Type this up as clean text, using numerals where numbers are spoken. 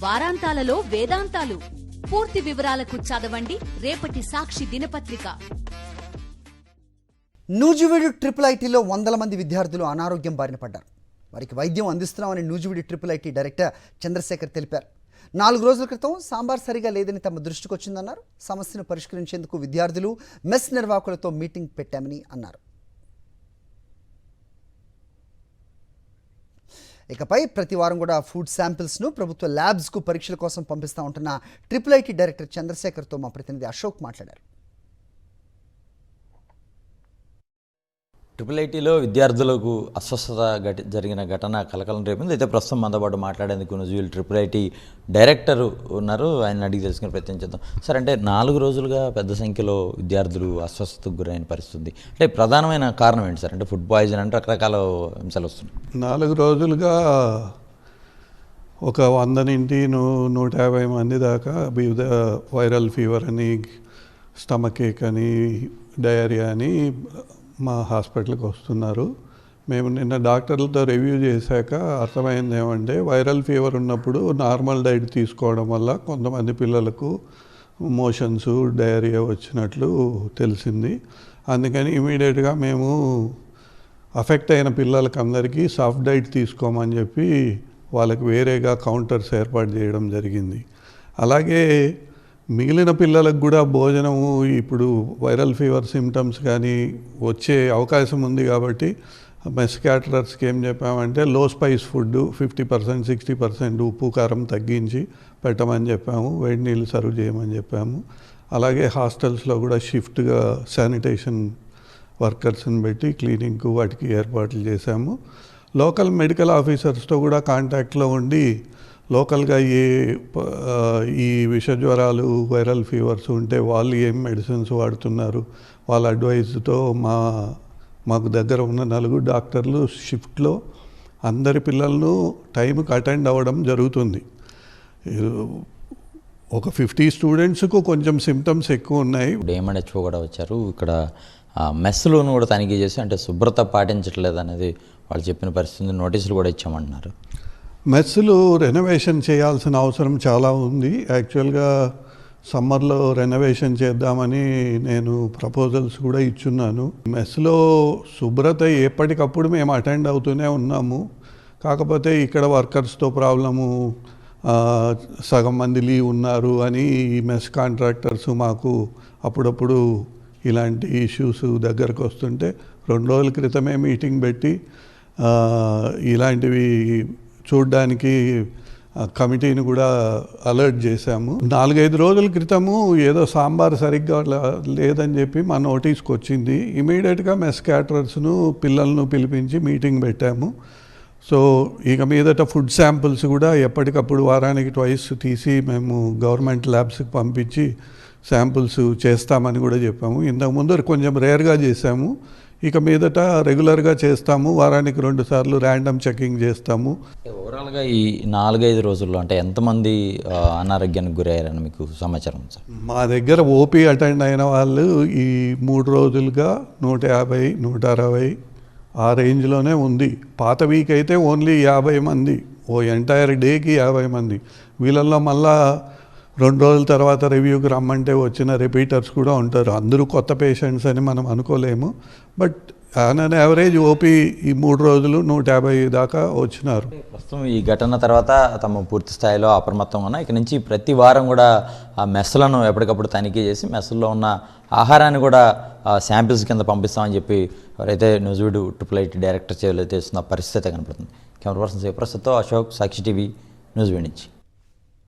వారాంతాలలో వేదాంతాలు. పూర్తి వివరాలకు చదవండి రేపటి సాక్షి దినపత్రిక. నూజివీడు ట్రిపుల్ ఐటీలో వందల మంది విద్యార్థులు అనారోగ్యం బారిన పడ్డారు. వారికి వైద్యం అందిస్తున్నామని Nuzvid triple IT director Chandrashekhar తెలిపారు. 4 రోజుల క్రితం సాంబార్ సరిగా లేదని తమ దృష్టికి వచ్చిందన్నారు. సమస్యను పరిష్కరించేందుకు విద్యార్థులు మెస్ నిర్వాహకులతో మీటింగ్ పెట్టామని అన్నారు. ఇకపై ప్రతి వారం కూడా ఫుడ్ శాంపిల్స్ను ప్రభుత్వ ల్యాబ్స్కు పరీక్షల కోసం పంపిస్తూ ఉంటున్న ట్రిపుల్ ఐటీ డైరెక్టర్ చంద్రశేఖర్తో మా ప్రతినిధి అశోక్ మాట్లాడారు. ట్రిపుల్ ఐటీలో విద్యార్థులకు అస్వస్థత జరిగిన ఘటన కలకలం రేపింది. అయితే ప్రస్తుతం మనతో పాటు మాట్లాడేందుకు నూజివీడు ట్రిపుల్ ఐటీ డైరెక్టర్ ఉన్నారు. ఆయన అడిగి తెలుసుకుని ప్రయత్నం చేద్దాం. సార్, అంటే 4 రోజులుగా పెద్ద సంఖ్యలో విద్యార్థులు అస్వస్థతకు గురైన పరిస్థితి, అంటే ప్రధానమైన కారణం ఏంటి సార్? అంటే ఫుడ్ పాయిజన్ అంటే రకరకాల అంశాలు వస్తున్నాయి. 4 రోజులుగా ఒక 100 నుండి 150 మంది దాకా వివిధ వైరల్ ఫీవర్ అని, స్టమక్ ఏక్ అని, డయేరియా అని మా హాస్పిటల్కి వస్తున్నారు. మేము నిన్న డాక్టర్లతో రివ్యూ చేశాక అర్థమైంది ఏమంటే, వైరల్ ఫీవర్ ఉన్నప్పుడు నార్మల్ డైట్ తీసుకోవడం వల్ల కొంతమంది పిల్లలకు మోషన్స్, డయేరియా వచ్చినట్లు తెలిసింది. అందుకని ఇమీడియట్గా మేము అఫెక్ట్ అయిన పిల్లలకి అందరికీ సాఫ్ట్ డైట్ తీసుకోమని చెప్పి వాళ్ళకి వేరేగా కౌంటర్స్ ఏర్పాటు చేయడం జరిగింది. అలాగే మిగిలిన పిల్లలకు కూడా భోజనము ఇప్పుడు వైరల్ ఫీవర్ సిమ్టమ్స్ కానీ వచ్చే అవకాశం ఉంది కాబట్టి మెస్ క్యాటరర్స్కి ఏం చెప్పామంటే లో స్పైస్ ఫుడ్ 50%, 60% ఉప్పు కారం తగ్గించి పెట్టమని చెప్పాము. వేడి నీళ్ళు సర్వ్ చేయమని చెప్పాము. అలాగే హాస్టల్స్లో కూడా షిఫ్ట్గా శానిటేషన్ వర్కర్స్ని పెట్టి క్లీనింగ్కు వాటికి ఏర్పాట్లు చేశాము. లోకల్ మెడికల్ ఆఫీసర్స్తో కూడా కాంటాక్ట్లో ఉండి లోకల్గా ఈ విష జ్వరాలు, వైరల్ ఫీవర్స్ ఉంటే వాళ్ళు ఏం మెడిసిన్స్ వాడుతున్నారు వాళ్ళ అడ్వైజ్తో మాకు దగ్గర ఉన్న 4 డాక్టర్లు షిఫ్ట్లో అందరి పిల్లలను టైంకి అటెండ్ అవ్వడం జరుగుతుంది. ఒక 50 స్టూడెంట్స్కు కొంచెం సిమ్టమ్స్ ఎక్కువ ఉన్నాయి. DMHO కూడా వచ్చారు. ఇక్కడ మెస్లోను కూడా తనిఖీ చేసి అంటే శుభ్రత పాటించట్లేదు అనేది వాళ్ళు చెప్పిన పరిస్థితి, నోటీసులు కూడా ఇచ్చామన్నారు. మెస్సులు రెనోవేషన్ చేయాల్సిన అవసరం చాలా ఉంది. యాక్చువల్గా సమ్మర్లో రెనోవేషన్ చేద్దామని నేను ప్రపోజల్స్ కూడా ఇచ్చున్నాను. మెస్లో శుభ్రత ఎప్పటికప్పుడు మేము అటెండ్ అవుతూనే ఉన్నాము. కాకపోతే ఇక్కడ వర్కర్స్తో ప్రాబ్లము, సగం మంది లీవ్ ఉన్నారు అని ఈ మెస్ కాంట్రాక్టర్స్ మాకు అప్పుడప్పుడు ఇలాంటి ఇష్యూస్ దగ్గరకు వస్తుంటే 2 రోజుల క్రితమే మీటింగ్ పెట్టి ఇలాంటివి చూడ్డానికి కమిటీని కూడా అలర్ట్ చేశాము. 4-5 రోజుల క్రితము ఏదో సాంబార్ సరిగ్గా లేదని చెప్పి మా నోటీస్కి వచ్చింది. ఇమీడియట్గా మెస్ క్యాటరర్స్ను పిల్లలను పిలిపించి మీటింగ్ పెట్టాము. సో ఇక మీదట ఫుడ్ శాంపుల్స్ కూడా ఎప్పటికప్పుడు వారానికి 2 తీసి మేము గవర్నమెంట్ ల్యాబ్స్కి పంపించి శాంపుల్స్ చేస్తామని కూడా చెప్పాము. ఇంతకుముందు కొంచెం రేర్గా చేశాము, ఇక మీదట రెగ్యులర్గా చేస్తాము. వారానికి 2 సార్లు ర్యాండమ్ చెకింగ్ చేస్తాము. ఓవరాల్గా ఈ 4-5 రోజుల్లో అంటే ఎంతమంది అనారోగ్యానికి గురయ్యారని మీకు సమాచారం సార్? మా దగ్గర ఓపీ అటెండ్ అయిన వాళ్ళు ఈ 3 రోజులుగా 150, 160 ఆ రేంజ్లోనే ఉంది. పాత వీక్ అయితే ఓన్లీ 50 మంది, ఎంటైర్ డేకి 50 మంది. వీళ్ళల్లో మళ్ళా 2 రోజుల తర్వాత రివ్యూకి రమ్మంటే వచ్చిన రిపీటర్స్ కూడా ఉంటారు. అందరూ కొత్త పేషెంట్స్ అని మనం అనుకోలేము. But on an average OP ఈ 3 రోజులు 150 దాకా వచ్చినారు. ప్రస్తుతం ఈ ఘటన తర్వాత తమ పూర్తి స్థాయిలో అప్రమత్తంగా ఉన్నా. ఇక నుంచి ప్రతి వారం కూడా ఆ మెస్లను ఎప్పటికప్పుడు తనిఖీ చేసి మెస్సుల్లో ఉన్న ఆహారాన్ని కూడా శాంపిల్స్ కింద పంపిస్తామని చెప్పి ఎవరైతే నూజివీడు ట్రిపుల్ ఐటీ డైరెక్టర్ చేస్తున్న పరిస్థితి కనపడుతుంది. కెమెరా పర్సన్ శివప్రసాద్తో అశోక్, సాక్షి టీవీ, నూజివీడు నుంచి.